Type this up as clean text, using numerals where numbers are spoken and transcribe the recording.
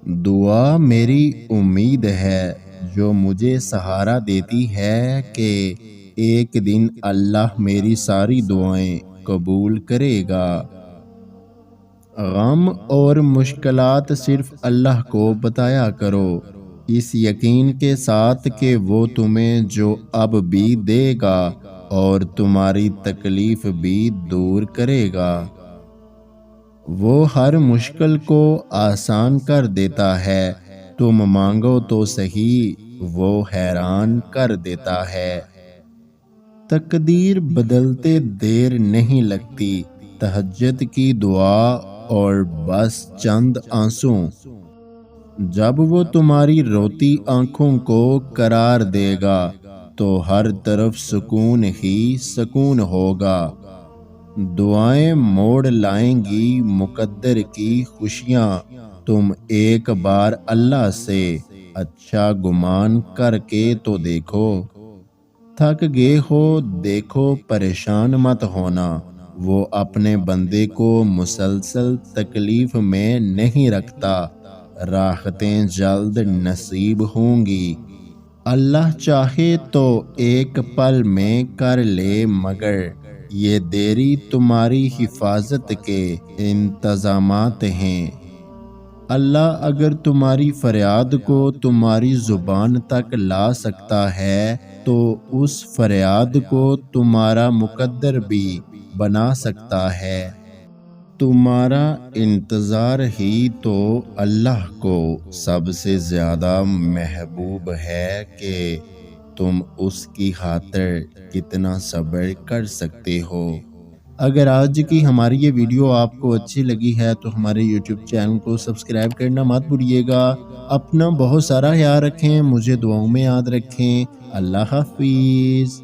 دعا میری امید ہے جو مجھے سہارا دیتی ہے کہ ایک دن اللہ میری ساری دعائیں قبول کرے گا۔ غم اور مشکلات صرف اللہ کو بتایا کرو، اس یقین کے ساتھ کہ وہ تمہیں جو اب بھی دے گا اور تمہاری تکلیف بھی دور کرے گا۔ وہ ہر مشکل کو آسان کر دیتا ہے، تم مانگو تو صحیح وہ حیران کر دیتا ہے۔ تقدیر بدلتے دیر نہیں لگتی، تہجد کی دعا اور بس چند آنسوں، جب وہ تمہاری روتی آنکھوں کو قرار دے گا تو ہر طرف سکون ہی سکون ہوگا۔ دعائیں موڑ لائیں گی مقدر کی خوشیاں، تم ایک بار اللہ سے اچھا گمان کر کے تو دیکھو۔ تھک گئے ہو دیکھو، پریشان مت ہونا، وہ اپنے بندے کو مسلسل تکلیف میں نہیں رکھتا، راحتیں جلد نصیب ہوں گی۔ اللہ چاہے تو ایک پل میں کر لے، مگر یہ دیری تمہاری حفاظت کے انتظامات ہیں۔ اللہ اگر تمہاری فریاد کو تمہاری زبان تک لا سکتا ہے تو اس فریاد کو تمہارا مقدر بھی بنا سکتا ہے۔ تمہارا انتظار ہی تو اللہ کو سب سے زیادہ محبوب ہے کہ تم اس کی خاطر کتنا صبر کر سکتے ہو۔ اگر آج کی ہماری یہ ویڈیو آپ کو اچھی لگی ہے تو ہمارے یوٹیوب چینل کو سبسکرائب کرنا مت بھولیے گا۔ اپنا بہت سارا خیال رکھیں، مجھے دعاؤں میں یاد رکھیں۔ اللہ حافظ۔